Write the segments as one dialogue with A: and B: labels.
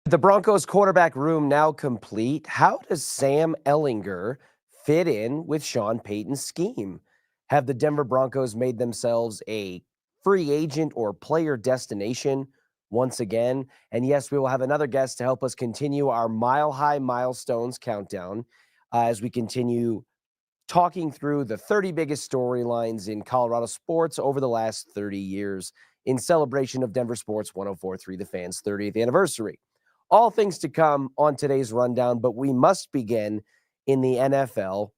A: The Broncos quarterback room now complete. How does Sam Ehlinger fit in with Sean Payton's scheme? Have the Denver Broncos made themselves a free agent or player destination once again? And yes, we will have another guest to help us continue our Mile High Milestones countdown as we continue talking through the 30 biggest storylines in Colorado sports over the last 30 years in celebration of Denver Sports 104.3 The Fan's 30th anniversary. All things to come on today's rundown, but we must begin in the NFL,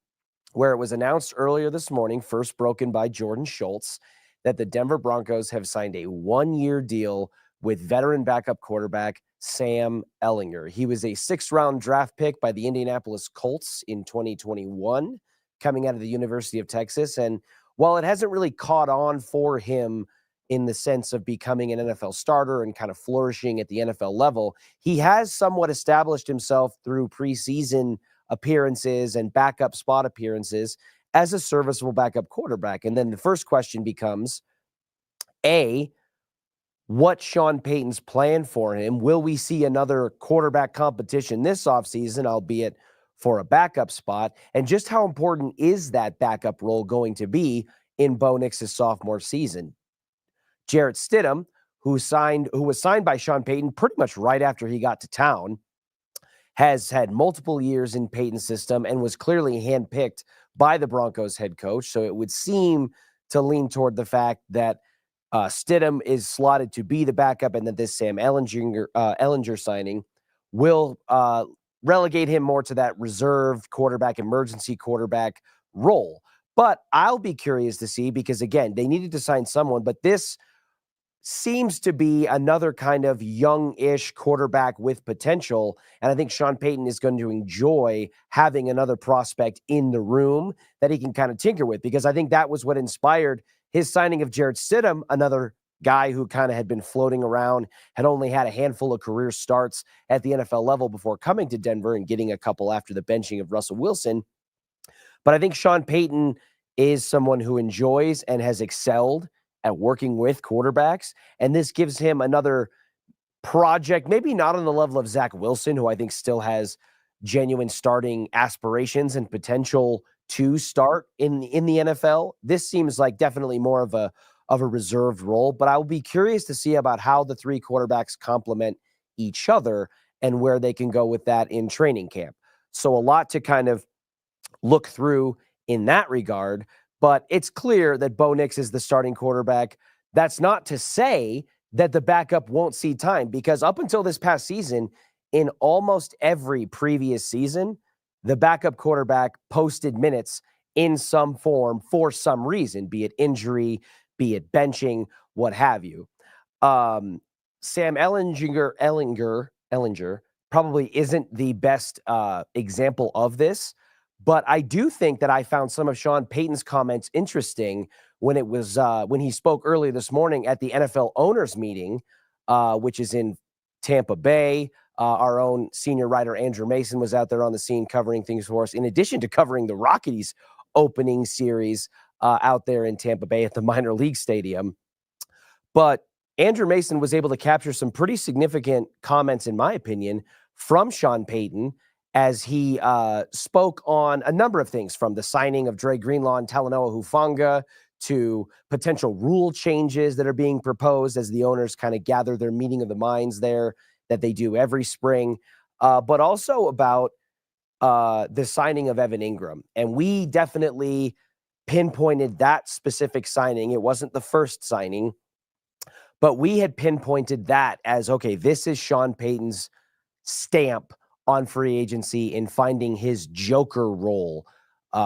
A: where it was announced earlier this morning, first broken by Jordan Schultz, that the Denver Broncos have signed a one-year deal with veteran backup quarterback Sam Ehlinger. He was a sixth-round draft pick by the Indianapolis Colts in 2021, coming out of the University of Texas. And while it hasn't really caught on for him in the sense of becoming an NFL starter and kind of flourishing at the NFL level, he has somewhat established himself through preseason appearances and backup spot appearances as a serviceable backup quarterback. And then the first question becomes, A, what's Sean Payton's plan for him? Will we see another quarterback competition this offseason, albeit for a backup spot? And just how important is that backup role going to be in Bo Nix's sophomore season? Jarrett Stidham, who was signed by Sean Payton pretty much right after he got to town, has had multiple years in Payton's system and was clearly handpicked by the Broncos head coach. So it would seem to lean toward the fact that Stidham is slotted to be the backup, and that this Sam Ehlinger signing will relegate him more to that reserve quarterback, emergency quarterback role. But I'll be curious to see, because again, they needed to sign someone, but this seems to be another kind of young-ish quarterback with potential. And I think Sean Payton is going to enjoy having another prospect in the room that he can kind of tinker with, because I think that was what inspired his signing of Jarrett Stidham, another guy who kind of had been floating around, had only had a handful of career starts at the NFL level before coming to Denver and getting a couple after the benching of Russell Wilson. But I think Sean Payton is someone who enjoys and has excelled at working with quarterbacks, and this gives him another project, maybe not on the level of Zach Wilson, who I think still has genuine starting aspirations and potential to start in the NFL. This seems like definitely more of a reserved role, but I will be curious to see about how the three quarterbacks complement each other and where they can go with that in training camp. So a lot to kind of look through in that regard. But it's clear that Bo Nix is the starting quarterback. That's not to say that the backup won't see time, because up until this past season, in almost every previous season, the backup quarterback posted minutes in some form for some reason, be it injury, be it benching, what have you. Sam Ehlinger probably isn't the best example of this. But I do think that I found some of Sean Payton's comments interesting when it was when he spoke earlier this morning at the NFL owners meeting, which is in Tampa Bay. Our own senior writer Andrew Mason was out there on the scene covering things for us, in addition to covering the Rockies opening series out there in Tampa Bay at the minor league stadium. But Andrew Mason was able to capture some pretty significant comments, in my opinion, from Sean Payton, as he spoke on a number of things, from the signing of Dre Greenlaw and Talanoa Hufanga to potential rule changes that are being proposed as the owners kind of gather their meeting of the minds there that they do every spring, but also about the signing of Evan Ingram. And we definitely pinpointed that specific signing. It wasn't the first signing, but we had pinpointed that as, okay, this is Sean Payton's stamp on free agency in finding his joker role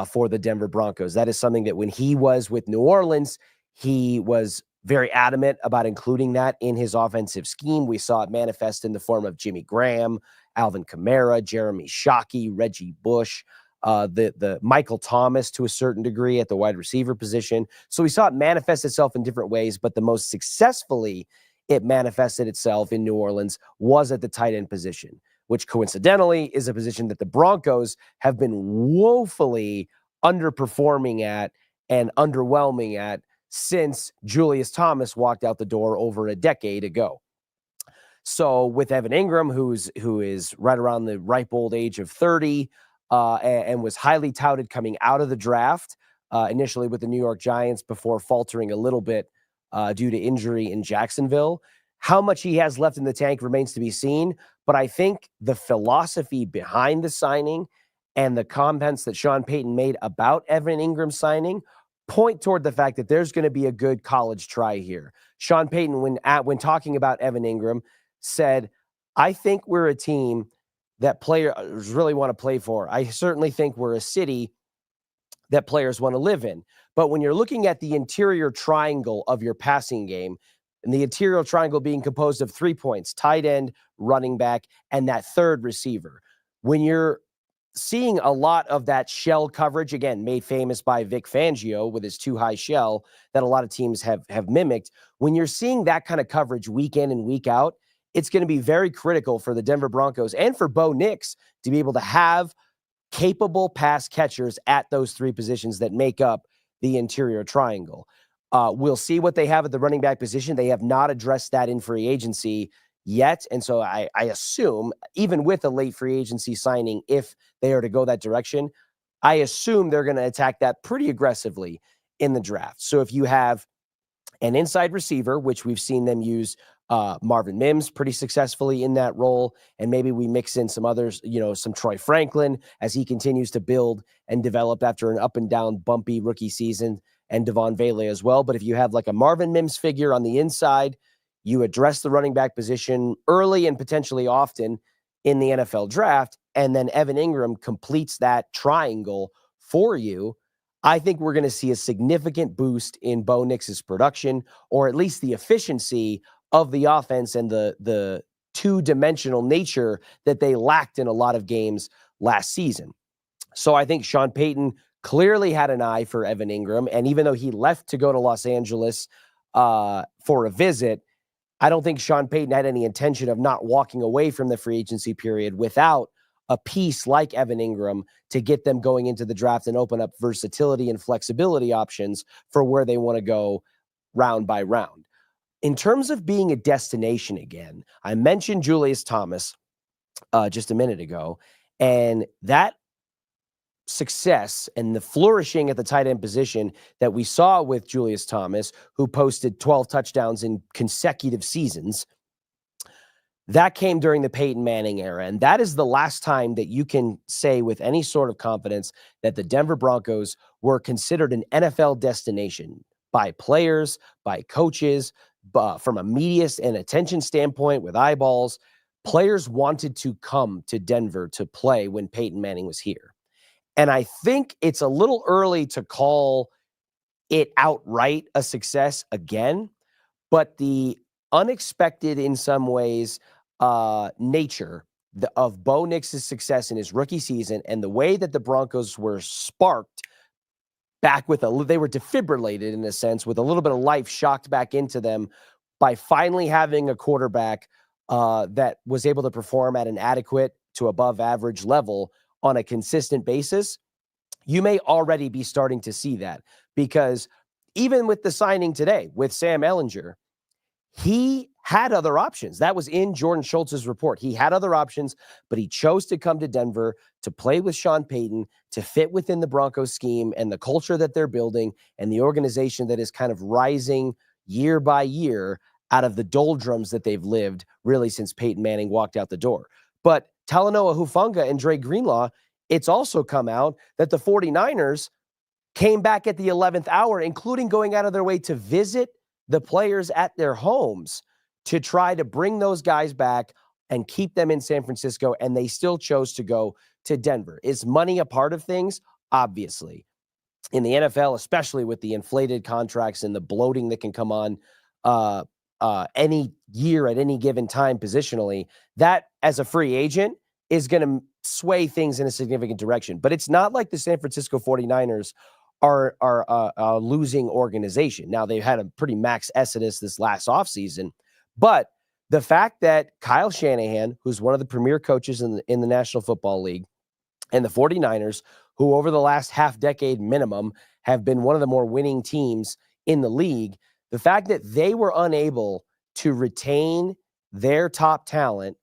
A: for the Denver Broncos. That is something that when he was with New Orleans, he was very adamant about including that in his offensive scheme. We saw it manifest in the form of Jimmy Graham, Alvin Kamara, Jeremy Shockey, Reggie Bush, the Michael Thomas to a certain degree at the wide receiver position. So we saw it manifest itself in different ways, but the most successfully it manifested itself in New Orleans was at the tight end position, which coincidentally is a position that the Broncos have been woefully underperforming at and underwhelming at since Julius Thomas walked out the door over a decade ago. So with Evan Ingram, who is right around the ripe old age of 30, and was highly touted coming out of the draft, initially with the New York Giants before faltering a little bit due to injury in Jacksonville. How much he has left in the tank remains to be seen, but I think the philosophy behind the signing and the comments that Sean Payton made about Evan Ingram signing point toward the fact that there's going to be a good college try here. Sean Payton, when talking about Evan Ingram, said, I think we're a team that players really want to play for. I certainly think we're a city that players want to live in. But when you're looking at the interior triangle of your passing game, and the interior triangle being composed of 3 points, tight end, running back, and that third receiver, when you're seeing a lot of that shell coverage, again, made famous by Vic Fangio with his too high shell that a lot of teams have mimicked, when you're seeing that kind of coverage week in and week out, it's going to be very critical for the Denver Broncos and for Bo Nix to be able to have capable pass catchers at those three positions that make up the interior triangle. We'll see what they have at the running back position. They have not addressed that in free agency yet. And so I assume, even with a late free agency signing, if they are to go that direction, I assume they're going to attack that pretty aggressively in the draft. So if you have an inside receiver, which we've seen them use Marvin Mims pretty successfully in that role, and maybe we mix in some others, some Troy Franklin as he continues to build and develop after an up and down bumpy rookie season, and Devon Vele as well. But if you have like a Marvin Mims figure on the inside, you address the running back position early and potentially often in the NFL draft, and then Evan Ingram completes that triangle for you, I think we're going to see a significant boost in Bo Nix's production, or at least the efficiency of the offense and the two-dimensional nature that they lacked in a lot of games last season. So I think Sean Payton clearly had an eye for Evan Ingram, and even though he left to go to Los Angeles for a visit, I don't think Sean Payton had any intention of not walking away from the free agency period without a piece like Evan Ingram to get them going into the draft and open up versatility and flexibility options for where they want to go round by round. In terms of being a destination again, I mentioned Julius Thomas just a minute ago, and that success and the flourishing at the tight end position that we saw with Julius Thomas, who posted 12 touchdowns in consecutive seasons, that came during the Peyton Manning era. And that is the last time that you can say with any sort of confidence that the Denver Broncos were considered an NFL destination by players, by coaches, from a media and attention standpoint with eyeballs. Players wanted to come to Denver to play when Peyton Manning was here. And I think it's a little early to call it outright a success again, but the unexpected in some ways nature of Bo Nix's success in his rookie season and the way that the Broncos were sparked back with they were defibrillated in a sense with a little bit of life shocked back into them by finally having a quarterback that was able to perform at an adequate to above average level on a consistent basis. You may already be starting to see that, because even with the signing today with Sam Ehlinger, he had other options. That was in Jordan Schultz's report. He had other options, but he chose to come to Denver to play with Sean Payton, to fit within the Broncos scheme and the culture that they're building and the organization that is kind of rising year by year out of the doldrums that they've lived really since Peyton Manning walked out the door. But Talanoa Hufanga and Dre Greenlaw, it's also come out that the 49ers came back at the 11th hour, including going out of their way to visit the players at their homes to try to bring those guys back and keep them in San Francisco, and they still chose to go to Denver. Is money a part of things? Obviously. In the NFL, especially with the inflated contracts and the bloating that can come on any year at any given time positionally, that as a free agent is going to sway things in a significant direction. But it's not like the San Francisco 49ers are a losing organization. Now, they've had a pretty max exodus this last offseason, but the fact that Kyle Shanahan, who's one of the premier coaches in the National Football League, and the 49ers, who over the last half decade minimum have been one of the more winning teams in the league, the fact that they were unable to retain their top talent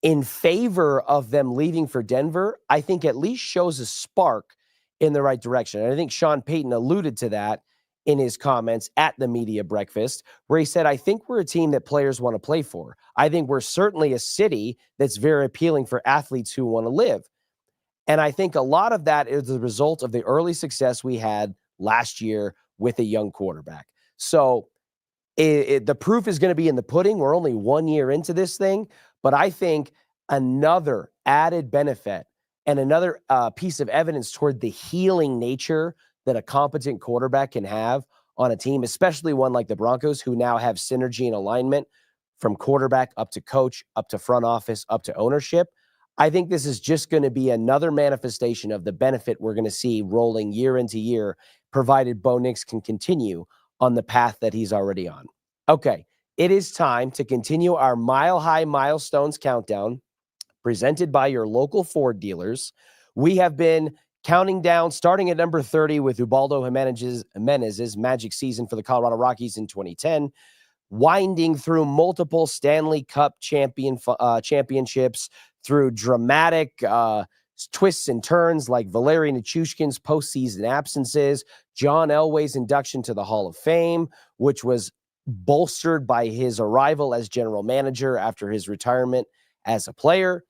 A: in favor of them leaving for Denver, I think at least shows a spark in the right direction. And I think Sean Payton alluded to that in his comments at the media breakfast, where he said, I think we're a team that players want to play for. I think we're certainly a city that's very appealing for athletes who want to live. And I think a lot of that is the result of the early success we had last year with a young quarterback. So the proof is going to be in the pudding. We're only 1 year into this thing, but I think another added benefit and another piece of evidence toward the healing nature that a competent quarterback can have on a team, especially one like the Broncos, who now have synergy and alignment from quarterback up to coach, up to front office, up to ownership. I think this is just going to be another manifestation of the benefit we're going to see rolling year into year, provided Bo Nix can continue on the path that he's already on. Okay, it is time to continue our Mile High Milestones countdown presented by your local Ford dealers. We have been counting down, starting at number 30 with Ubaldo Jimenez's magic season for the Colorado Rockies in 2010, winding through multiple Stanley Cup championships, through dramatic twists and turns like Valeri Nichushkin's postseason absences, John Elway's induction to the Hall of Fame, which was bolstered by his arrival as general manager after his retirement as a player.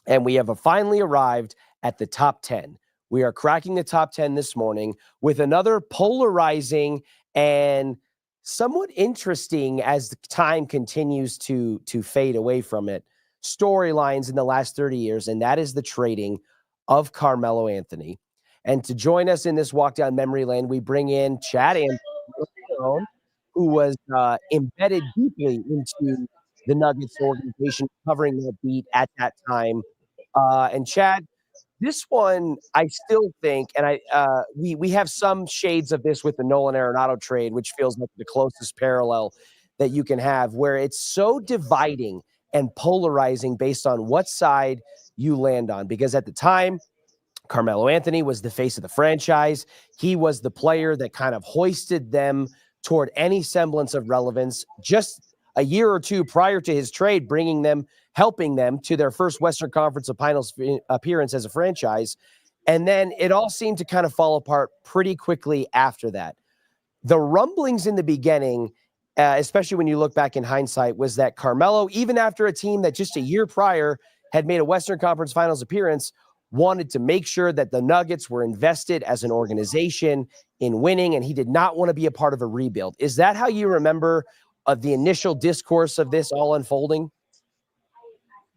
A: And we have finally arrived at the top 10. We are cracking the top 10 this morning with another polarizing and somewhat interesting, as time continues to fade away from it, storylines in the last 30 years, and that is the trading of Carmelo Anthony. And to join us in this walk down memory lane, we bring in Chad Anderson, who was embedded deeply into the Nuggets organization, covering that beat at that time. And Chad, this one, I still think, and we have some shades of this with the Nolan Arenado trade, which feels like the closest parallel that you can have, where it's so dividing and polarizing based on what side you land on. Because at the time, Carmelo Anthony was the face of the franchise. He was the player that kind of hoisted them toward any semblance of relevance. Just a year or two prior to his trade, helping them to their first Western Conference Finals appearance as a franchise. And then it all seemed to kind of fall apart pretty quickly after that. The rumblings in the beginning, especially when you look back in hindsight, was that Carmelo, even after a team that just a year prior had made a Western Conference Finals appearance, wanted to make sure that the Nuggets were invested as an organization in winning, and he did not want to be a part of a rebuild. Is that how you remember the initial discourse of this all unfolding?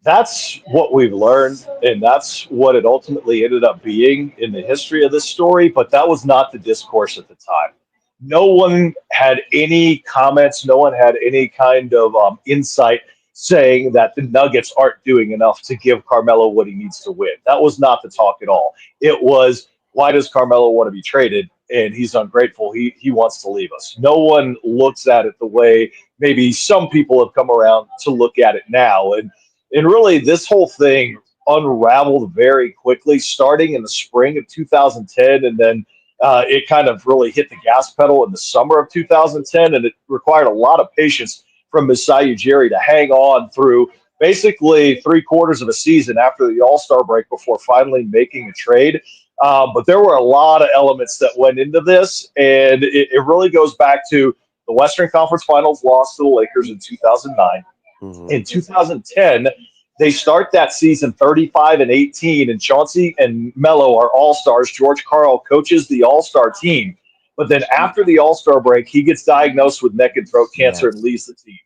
B: That's what we've learned, and that's what it ultimately ended up being in the history of this story, but that was not the discourse at the time. No one had any comments, no one had any kind of insight saying that the Nuggets aren't doing enough to give Carmelo what he needs to win. That was not the talk at all. It was, why does Carmelo want to be traded? And he's ungrateful. He wants to leave us. No one looks at it the way maybe some people have come around to look at it now. And really, this whole thing unraveled very quickly, starting in the spring of 2010, and then it kind of really hit the gas pedal in the summer of 2010, and it required a lot of patience from Masai Ujiri to hang on through basically 3/4 of a season after the All-Star break before finally making a trade. But there were a lot of elements that went into this, and it really goes back to the Western Conference Finals loss to the Lakers in 2009.
A: Mm-hmm.
B: In 2010, they start that season 35-18, and Chauncey and Melo are all-stars. George Karl coaches the all-star team. But then after the all-star break, he gets diagnosed with neck and throat cancer and leaves the team.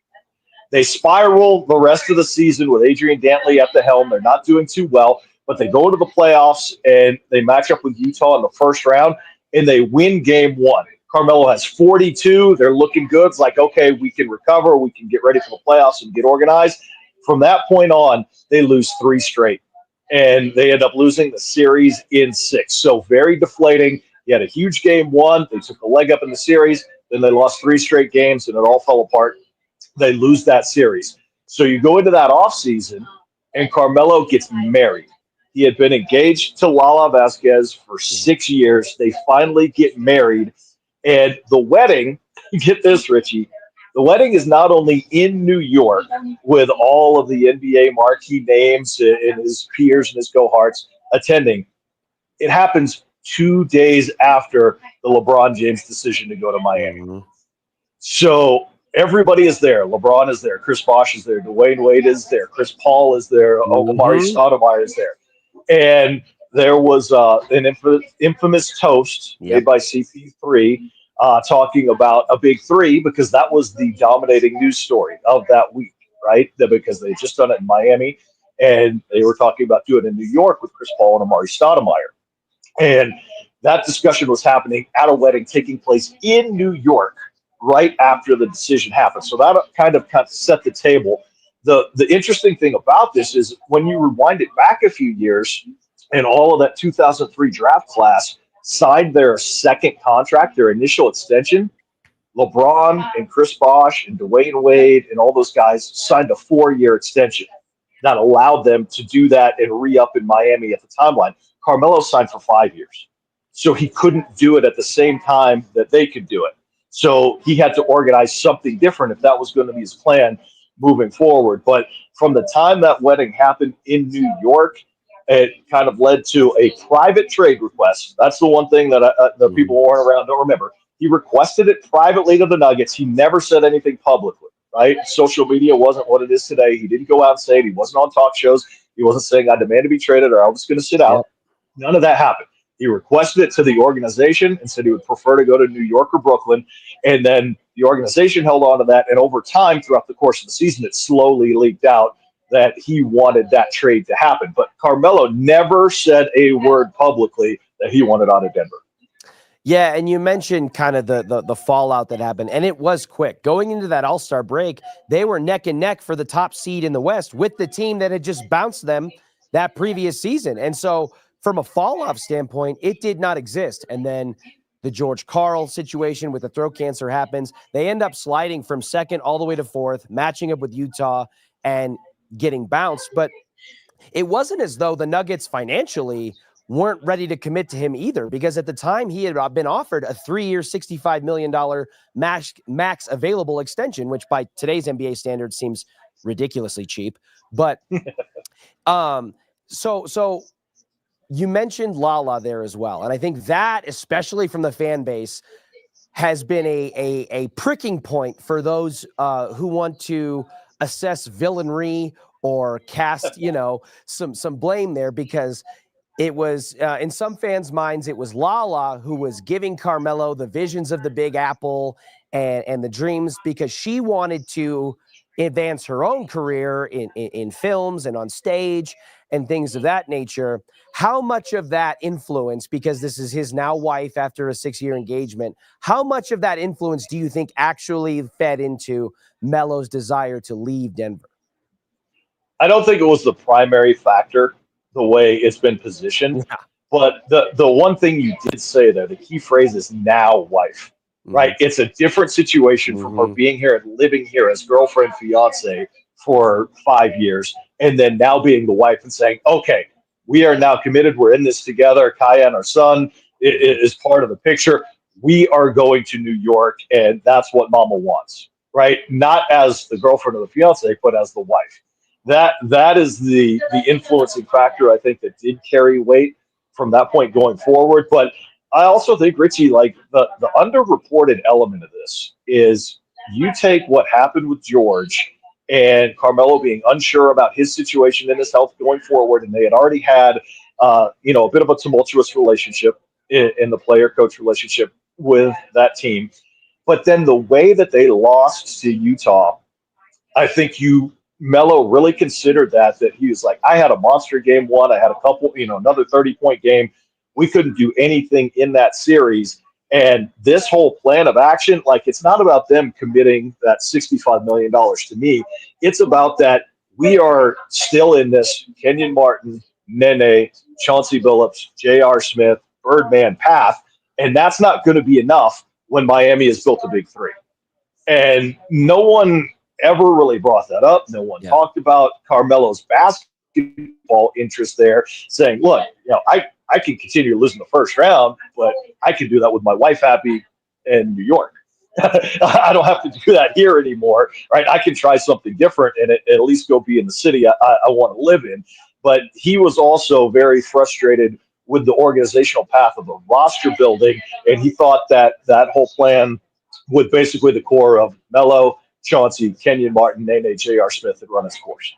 B: They spiral the rest of the season with Adrian Dantley at the helm. They're not doing too well, but they go to the playoffs, and they match up with Utah in the first round, and they win game one. Carmelo has 42. They're looking good. It's like, okay, we can recover. We can get ready for the playoffs and get organized. From that point on, they lose 3 straight, and they end up losing the series in 6. So very deflating. He had a huge game one. They took a leg up in the series. Then they lost 3 straight games, and it all fell apart. They lose that series. So you go into that offseason, and Carmelo gets married. He had been engaged to Lala Vasquez for 6 years. They finally get married. And the wedding, get this, Richie, The wedding is not only in New York with all of the NBA marquee names and his peers and his cohorts attending. It happens 2 days after the LeBron James decision to go to Miami.
A: Mm-hmm.
B: So everybody is there. LeBron is there. Chris Bosh is there. Dwayne Wade is there. Chris Paul is there. Omari
A: Mm-hmm.
B: Stoudemire is there. And there was an infamous toast made by CP3 talking about a big three because that was the dominating news story of that week, right? Because they had just done it in Miami and they were talking about doing it in New York with Chris Paul and Omari Stoudemire. And that discussion was happening at a wedding taking place in New York right after the decision happened. So that kind of set the table. The interesting thing about this is when you rewind it back a few years and all of that 2003 draft class signed their second contract, their initial extension, LeBron and Chris Bosh and Dwayne Wade and all those guys signed a 4-year extension that allowed them to do that and re-up in Miami at the timeline. Carmelo signed for 5 years. So he couldn't do it at the same time that they could do it. So he had to organize something different if that was going to be his plan moving forward. But from the time that wedding happened in New York, it kind of led to a private trade request. That's the one thing that the people who weren't around don't remember. He requested it privately to the Nuggets. He never said anything publicly, right? Social media wasn't what it is today. He didn't go out and say it. He wasn't on talk shows. He wasn't saying, I demand to be traded or I was going to sit out. Yep. None of that happened. He requested it to the organization and said he would prefer to go to New York or Brooklyn. And then the organization held on to that. And over time, throughout the course of the season, it slowly leaked out that he wanted that trade to happen. But Carmelo never said a word publicly that he wanted out of Denver.
A: Yeah, and you mentioned kind of the fallout that happened, and it was quick. Going into that All-Star break, they were neck and neck for the top seed in the West with the team that had just bounced them that previous season. And so from a fall-off standpoint, it did not exist. And then the George Karl situation with the throat cancer happens. They end up sliding from second all the way to fourth, matching up with Utah and getting bounced. But it wasn't as though the Nuggets financially weren't ready to commit to him either, because at the time he had been offered a 3-year, $65 million max available extension, which by today's NBA standards seems ridiculously cheap. But so you mentioned Lala there as well. And I think that, especially from the fan base, has been a pricking point for those who want to assess villainy or cast, some blame there, because it was, in some fans' minds, it was Lala who was giving Carmelo the visions of the Big Apple and the dreams, because she wanted to advance her own career in films and on stage and things of that nature. How much of that influence, because this is his now wife after a 6-year engagement, how much of that influence do you think actually fed into Melo's desire to leave Denver?
B: I don't think it was the primary factor, the way it's been positioned. Yeah. But the one thing you did say there, the key phrase is now wife, right? Mm-hmm. It's a different situation from her being here and living here as girlfriend, fiance for 5 years, and then now being the wife and saying, okay, we are now committed. We're in this together. Kaya and our son is part of the picture. We are going to New York, and that's what mama wants, right? Not as the girlfriend or the fiance, but as the wife. That is the influencing factor, I think, that did carry weight from that point going forward. But I also think, Richie, like the underreported element of this is you take what happened with George and Carmelo being unsure about his situation and his health going forward, and they had already had a bit of a tumultuous relationship in the player-coach relationship with that team. But then the way that they lost to Utah, I think Melo really considered that he was like, I had a monster game one. I had a couple, another 30-point game. We couldn't do anything in that series. And this whole plan of action, like, it's not about them committing that $65 million to me. It's about that we are still in this Kenyon Martin, Nene, Chauncey Billups, J.R. Smith, Birdman path. And that's not going to be enough when Miami has built a big three. And no one ever really brought that up. No one talked about Carmelo's basketball interest there, saying, look, I can continue losing the first round, but I can do that with my wife happy in New York. I don't have to do that here anymore, right? I can try something different and at least go be in the city I want to live in. But he was also very frustrated with the organizational path of the roster building, and he thought that that whole plan, with basically the core of Melo, Chauncey, Kenyon Martin, Nene, J.R. Smith, had run its course.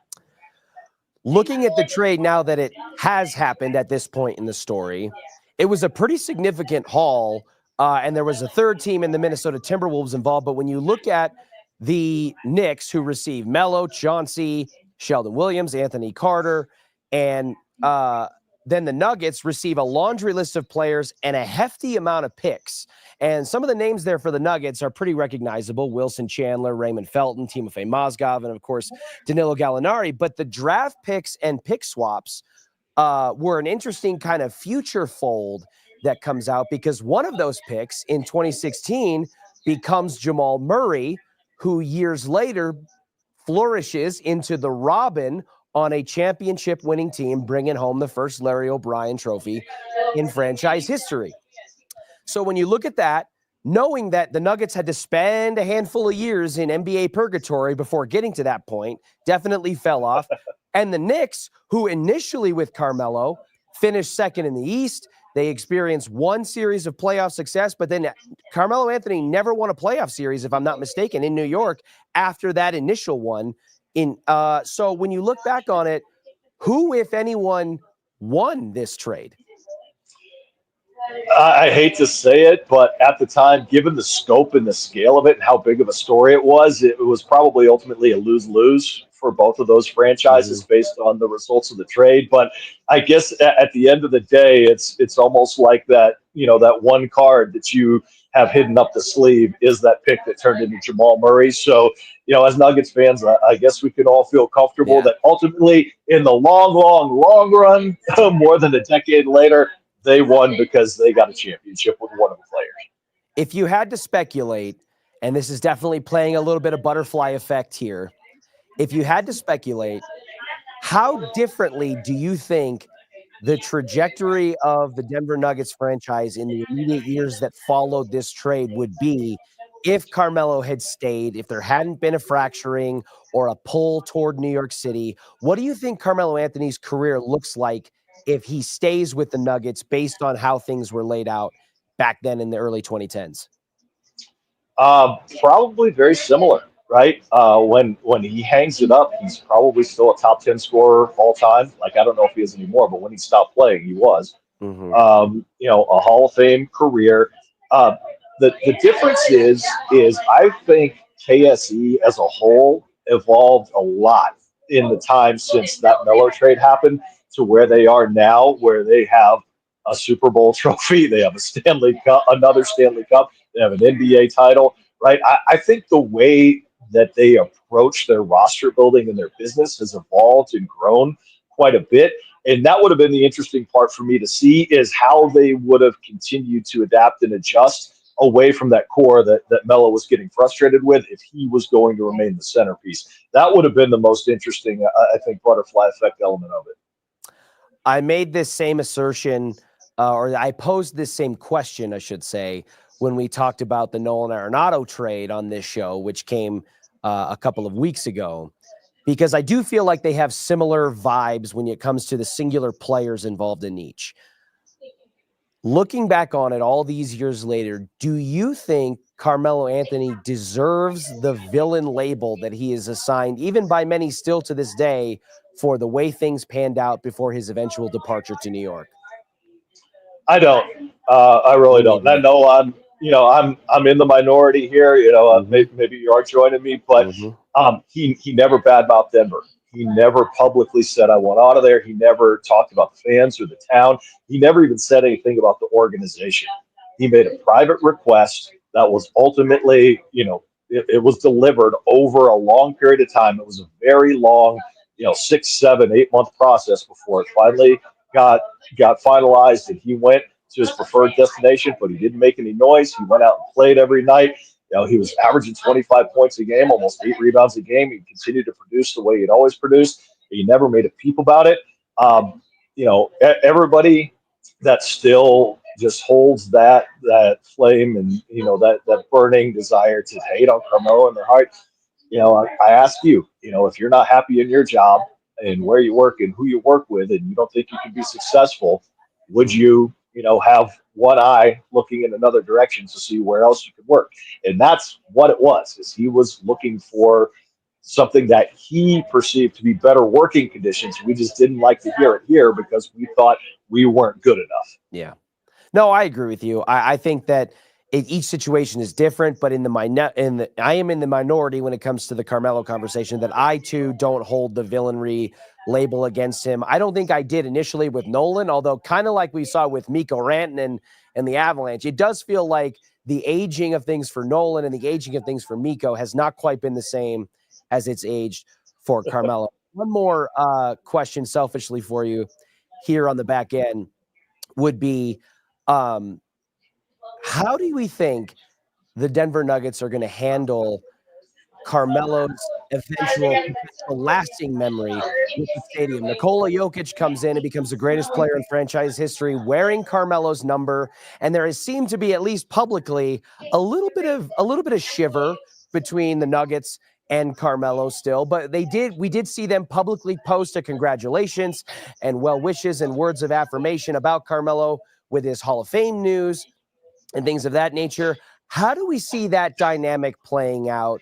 A: Looking at the trade now that it has happened at this point in the story, it was a pretty significant haul, and there was a third team in the Minnesota Timberwolves involved. But when you look at the Knicks, who received Melo, Chauncey, Sheldon Williams, Anthony Carter, and then the Nuggets receive a laundry list of players and a hefty amount of picks. And some of the names there for the Nuggets are pretty recognizable: Wilson Chandler, Raymond Felton, Timofey Mozgov, and of course, Danilo Gallinari. But the draft picks and pick swaps were an interesting kind of future fold that comes out, because one of those picks in 2016 becomes Jamal Murray, who years later flourishes into the Robin on a championship winning team, bringing home the first Larry O'Brien trophy in franchise history. So when you look at that, knowing that the Nuggets had to spend a handful of years in NBA purgatory before getting to that point, definitely fell off. And the Knicks, who initially with Carmelo finished second in the East, they experienced one series of playoff success, but then Carmelo Anthony never won a playoff series, if I'm not mistaken, in New York after that initial one. So when you look back on it, who, if anyone, won this trade?
B: I hate to say it, but at the time, given the scope and the scale of it and how big of a story it was probably ultimately a lose-lose for both of those franchises based on the results of the trade. But I guess at the end of the day, it's almost like that, that one card that you have hidden up the sleeve is that pick that turned into Jamal Murray. So, as Nuggets fans, I guess we can all feel comfortable that ultimately in the long run, more than a decade later, they won because they got a championship with one of the players.
A: If you had to speculate, and this is definitely playing a little bit of butterfly effect here, if you had to speculate, how differently do you think the trajectory of the Denver Nuggets franchise in the immediate years that followed this trade would be if Carmelo had stayed, if there hadn't been a fracturing or a pull toward New York City? What do you think Carmelo Anthony's career looks like if he stays with the Nuggets based on how things were laid out back then in the early 2010s?
B: Probably very similar, right? When he hangs it up, he's probably still a top 10 scorer all time. Like, I don't know if he is anymore, but when he stopped playing, he was. A Hall of Fame career. The difference is I think KSE as a whole evolved a lot in the time since that Melo trade happened to where they are now, where they have a Super Bowl trophy, they have a Stanley Cup, another Stanley Cup, they have an NBA title, right? I think the way that they approach their roster building and their business has evolved and grown quite a bit. And that would have been the interesting part for me to see, is how they would have continued to adapt and adjust away from that core that Melo was getting frustrated with if he was going to remain the centerpiece. That would have been the most interesting, I think, butterfly effect element of it.
A: I made this same assertion, or I posed this same question, I should say, when we talked about the Nolan Arenado trade on this show, which came a couple of weeks ago, because I do feel like they have similar vibes when it comes to the singular players involved in each. Looking back on it all these years later, do you think Carmelo Anthony deserves the villain label that he is assigned, even by many still to this day, for the way things panned out before his eventual departure to New York?
B: I don't. I really don't. And I know I'm in the minority here. Maybe you are joining me, but he never badmouthed Denver. He never publicly said, I want out of there. He never talked about the fans or the town. He never even said anything about the organization. He made a private request that was ultimately, it was delivered over a long period of time. It was a very long, 6, 7, 8 month process before it finally got finalized, and he went to his preferred destination, but he didn't make any noise. He went out and played every night. He was averaging 25 points a game, almost 8 rebounds a game. He continued to produce the way he'd always produced. He never made a peep about it. Everybody that still just holds that flame and that burning desire to hate on Carmelo in their heart. I ask you, if you're not happy in your job and where you work and who you work with, and you don't think you can be successful, would you, have one eye looking in another direction to see where else you could work? And that's what it was, is he was looking for something that he perceived to be better working conditions. We just didn't like to hear it here because we thought we weren't good enough.
A: Yeah. No, I agree with you. I think that each situation is different, but I am in the minority when it comes to the Carmelo conversation, that I too don't hold the villainry label against him. I don't think I did initially with Nolan, although kind of like we saw with Mikko Rantanen and the Avalanche, it does feel like the aging of things for Nolan and the aging of things for Mikko has not quite been the same as it's aged for Carmelo. One more question selfishly for you here on the back end would be, how do we think the Denver Nuggets are going to handle Carmelo's eventual lasting memory with the stadium? Nikola Jokic comes in and becomes the greatest player in franchise history wearing Carmelo's number, and there has seemed to be, at least publicly, a little bit of shiver between the Nuggets and Carmelo still, but we did see them publicly post a congratulations and well wishes and words of affirmation about Carmelo with his Hall of Fame news and things of that nature. How do we see that dynamic playing out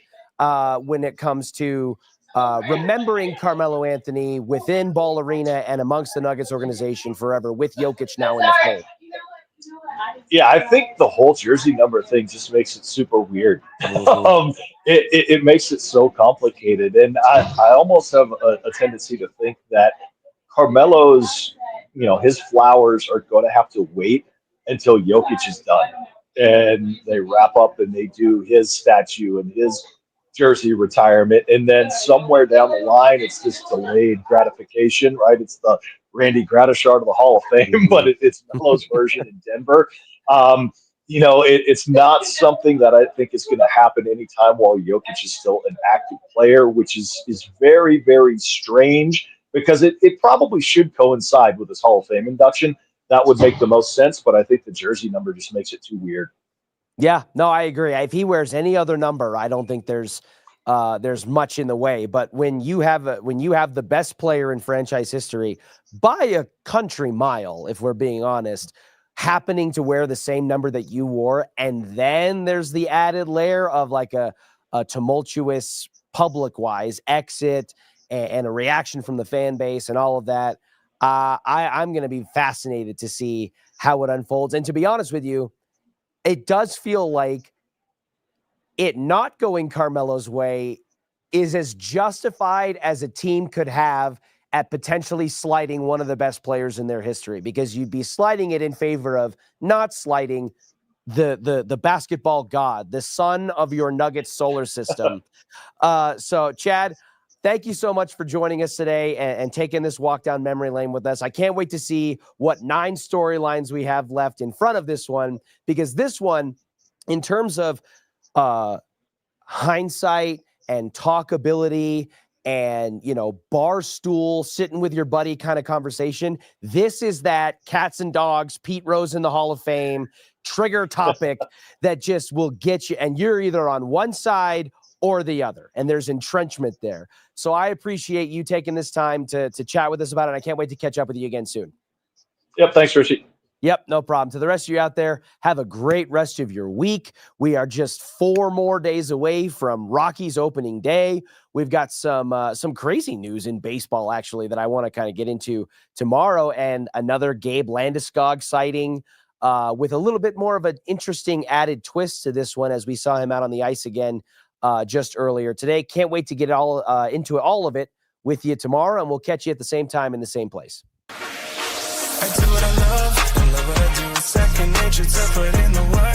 A: when it comes to remembering Carmelo Anthony within Ball Arena and amongst the Nuggets organization forever, with Jokic now in the fold?
B: Yeah, I think the whole jersey number thing just makes it super weird. It makes it so complicated. And I almost have a tendency to think that Carmelo's, his flowers are going to have to wait until Jokic is done. And they wrap up and they do his statue and his jersey retirement. And then somewhere down the line, it's this delayed gratification, right? It's the Randy Gratishard of the Hall of Fame, but it's Melo's version in Denver. It's not something that I think is going to happen anytime while Jokic is still an active player, which is very, very strange, because it probably should coincide with his Hall of Fame induction. That would make the most sense, but I think the jersey number just makes it too weird.
A: Yeah, no, I agree. If he wears any other number, I don't think there's much in the way. But when you have the best player in franchise history by a country mile, if we're being honest, happening to wear the same number that you wore, and then there's the added layer of like a tumultuous public-wise exit and a reaction from the fan base and all of that, I'm going to be fascinated to see how it unfolds. And to be honest with you, it does feel like it not going Carmelo's way is as justified as a team could have at potentially slighting one of the best players in their history, because you'd be sliding it in favor of not slighting the basketball god, the sun of your Nuggets solar system. So, Chad, thank you so much for joining us today and taking this walk down memory lane with us. I can't wait to see what 9 storylines we have left in front of this one, because this one, in terms of hindsight and talkability and, bar stool, sitting with your buddy kind of conversation, this is that cats and dogs, Pete Rose in the Hall of Fame trigger topic that just will get you. And you're either on one side or the other, and there's entrenchment there. So I appreciate you taking this time to chat with us about it. I can't wait to catch up with you again soon.
B: Yep. Thanks, Richie.
A: Yep, no problem. To the rest of you out there, have a great rest of your week. We are just 4 more days away from Rockies opening day. We've got some crazy news in baseball, actually, that I want to kind of get into tomorrow, and another Gabe Landeskog sighting with a little bit more of an interesting added twist to this one, as we saw him out on the ice again just earlier today. Can't wait to get into all of it with you tomorrow, and we'll catch you at the same time in the same place.
C: I do what I love what I do. Second nature to put in the work.